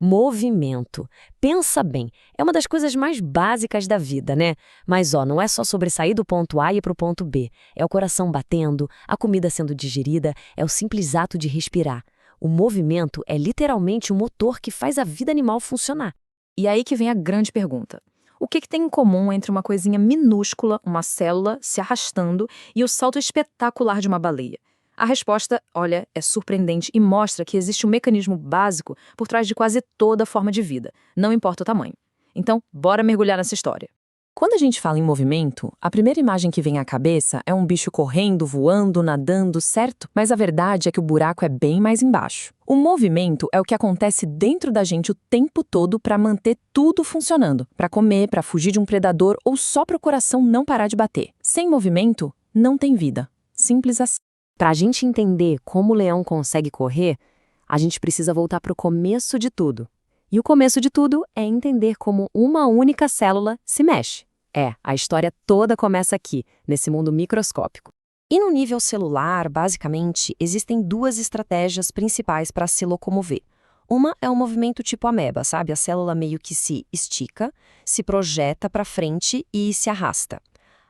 Movimento. Pensa bem, é uma das coisas mais básicas da vida, né? Mas não é só sobre sair do ponto A e ir para o ponto B. É o coração batendo, a comida sendo digerida, é o simples ato de respirar. O movimento é literalmente o motor que faz a vida animal funcionar. E aí que vem a grande pergunta. O que tem em comum entre uma coisinha minúscula, uma célula, se arrastando, e o salto espetacular de uma baleia? A resposta, olha, é surpreendente e mostra que existe um mecanismo básico por trás de quase toda forma de vida, não importa o tamanho. Então, bora mergulhar nessa história. Quando a gente fala em movimento, a primeira imagem que vem à cabeça é um bicho correndo, voando, nadando, certo? Mas a verdade é que o buraco é bem mais embaixo. O movimento é o que acontece dentro da gente o tempo todo para manter tudo funcionando, para comer, para fugir de um predador ou só para o coração não parar de bater. Sem movimento, não tem vida. Simples assim. Para a gente entender como o leão consegue correr, a gente precisa voltar para o começo de tudo. E o começo de tudo é entender como uma única célula se mexe. A história toda começa aqui, nesse mundo microscópico. E no nível celular, basicamente, existem duas estratégias principais para se locomover. Uma é o movimento tipo ameba, sabe? A célula meio que se estica, se projeta para frente e se arrasta.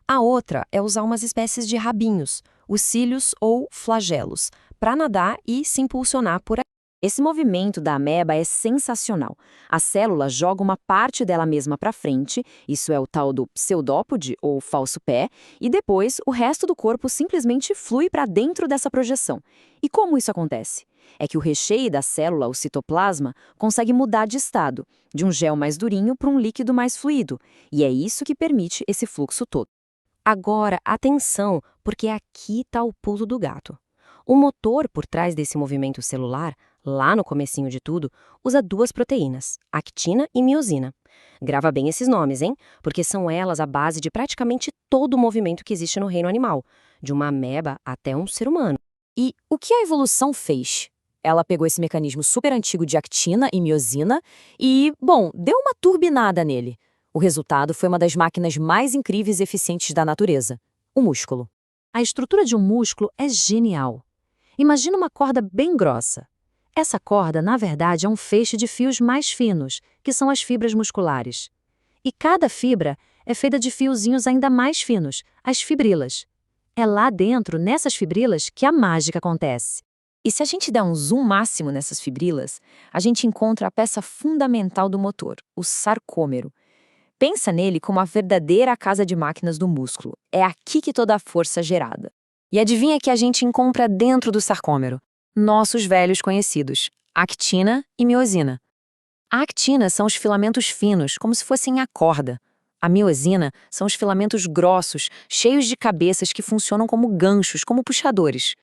A outra é usar umas espécies de rabinhos, os cílios ou flagelos, para nadar e se impulsionar por aí. Esse movimento da ameba é sensacional. A célula joga uma parte dela mesma para frente, isso é o tal do pseudópode ou falso pé, e depois o resto do corpo simplesmente flui para dentro dessa projeção. E como isso acontece? É que o recheio da célula, o citoplasma, consegue mudar de estado, de um gel mais durinho para um líquido mais fluido, e é isso que permite esse fluxo todo. Agora, atenção, porque aqui está o pulo do gato. O motor por trás desse movimento celular, lá no comecinho de tudo, usa duas proteínas, actina e miosina. Grava bem esses nomes, hein? Porque são elas a base de praticamente todo o movimento que existe no reino animal, de uma ameba até um ser humano. E o que a evolução fez? Ela pegou esse mecanismo super antigo de actina e miosina e, deu uma turbinada nele. O resultado foi uma das máquinas mais incríveis e eficientes da natureza, o músculo. A estrutura de um músculo é genial. Imagina uma corda bem grossa. Essa corda, na verdade, é um feixe de fios mais finos, que são as fibras musculares. E cada fibra é feita de fiozinhos ainda mais finos, as fibrilas. É lá dentro, nessas fibrilas, que a mágica acontece. E se a gente der um zoom máximo nessas fibrilas, a gente encontra a peça fundamental do motor, o sarcômero. Pensa nele como a verdadeira casa de máquinas do músculo. É aqui que toda a força é gerada. E adivinha que a gente encontra dentro do sarcômero? Nossos velhos conhecidos, actina e miosina. A actina são os filamentos finos, como se fossem a corda. A miosina são os filamentos grossos, cheios de cabeças que funcionam como ganchos, como puxadores.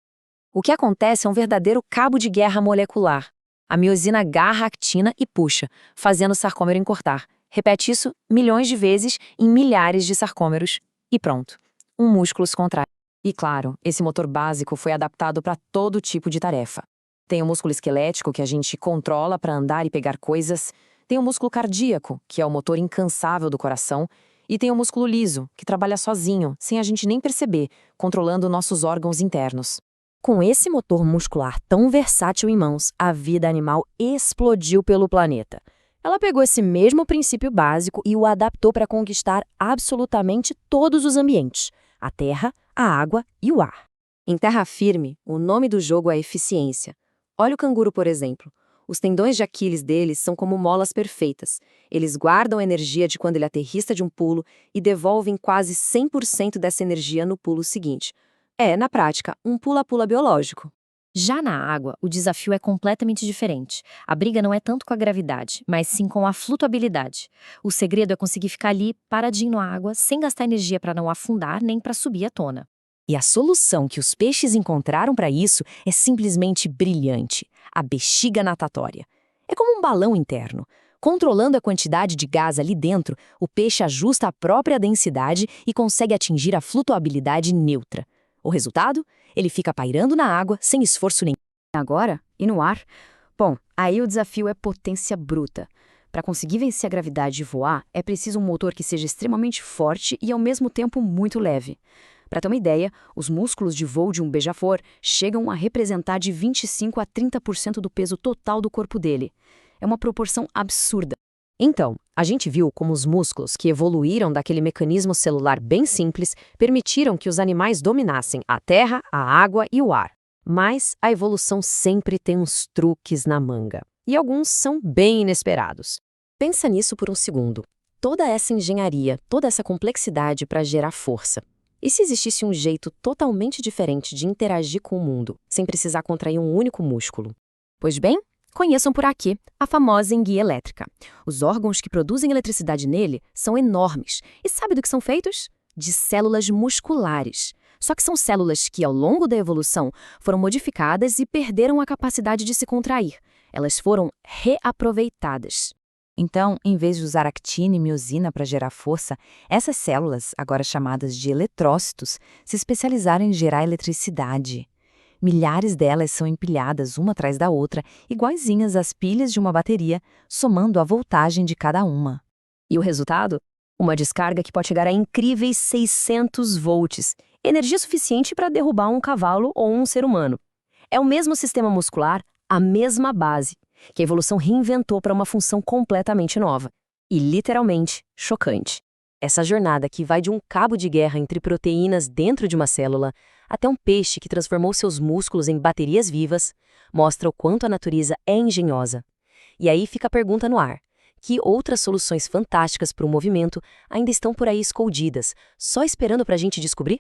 O que acontece é um verdadeiro cabo de guerra molecular. A miosina agarra a actina e puxa, fazendo o sarcômero encurtar. Repete isso milhões de vezes em milhares de sarcômeros e pronto. Um músculo se contrai. E claro, esse motor básico foi adaptado para todo tipo de tarefa. Tem o músculo esquelético, que a gente controla para andar e pegar coisas. Tem o músculo cardíaco, que é o motor incansável do coração. E tem o músculo liso, que trabalha sozinho, sem a gente nem perceber, controlando nossos órgãos internos. Com esse motor muscular tão versátil em mãos, a vida animal explodiu pelo planeta. Ela pegou esse mesmo princípio básico e o adaptou para conquistar absolutamente todos os ambientes: a terra, a água e o ar. Em terra firme, o nome do jogo é eficiência. Olha o canguru, por exemplo. Os tendões de Aquiles deles são como molas perfeitas. Eles guardam a energia de quando ele aterrissa de um pulo e devolvem quase 100% dessa energia no pulo seguinte. É, na prática, um pula-pula biológico. Já na água, o desafio é completamente diferente. A briga não é tanto com a gravidade, mas sim com a flutuabilidade. O segredo é conseguir ficar ali, paradinho na água, sem gastar energia para não afundar nem para subir à tona. E a solução que os peixes encontraram para isso é simplesmente brilhante: a bexiga natatória. É como um balão interno. Controlando a quantidade de gás ali dentro, o peixe ajusta a própria densidade e consegue atingir a flutuabilidade neutra. O resultado? Ele fica pairando na água sem esforço nenhum. Agora, e no ar? Bom, aí o desafio é potência bruta. Para conseguir vencer a gravidade e voar, é preciso um motor que seja extremamente forte e ao mesmo tempo muito leve. Para ter uma ideia, os músculos de voo de um beija-flor chegam a representar de 25 a 30% do peso total do corpo dele. É uma proporção absurda. Então, a gente viu como os músculos que evoluíram daquele mecanismo celular bem simples permitiram que os animais dominassem a terra, a água e o ar. Mas a evolução sempre tem uns truques na manga. E alguns são bem inesperados. Pensa nisso por um segundo. Toda essa engenharia, toda essa complexidade para gerar força. E se existisse um jeito totalmente diferente de interagir com o mundo, sem precisar contrair um único músculo? Pois bem, conheçam por aqui a famosa enguia elétrica. Os órgãos que produzem eletricidade nele são enormes. E sabe do que são feitos? De células musculares. Só que são células que, ao longo da evolução, foram modificadas e perderam a capacidade de se contrair. Elas foram reaproveitadas. Então, em vez de usar actina e miosina para gerar força, essas células, agora chamadas de eletrócitos, se especializaram em gerar eletricidade. Milhares delas são empilhadas uma atrás da outra, iguaizinhas às pilhas de uma bateria, somando a voltagem de cada uma. E o resultado? Uma descarga que pode chegar a incríveis 600 volts, energia suficiente para derrubar um cavalo ou um ser humano. É o mesmo sistema muscular, a mesma base, que a evolução reinventou para uma função completamente nova. E literalmente chocante. Essa jornada que vai de um cabo de guerra entre proteínas dentro de uma célula até um peixe que transformou seus músculos em baterias vivas, mostra o quanto a natureza é engenhosa. E aí fica a pergunta no ar. Que outras soluções fantásticas para o movimento ainda estão por aí escondidas, só esperando para a gente descobrir?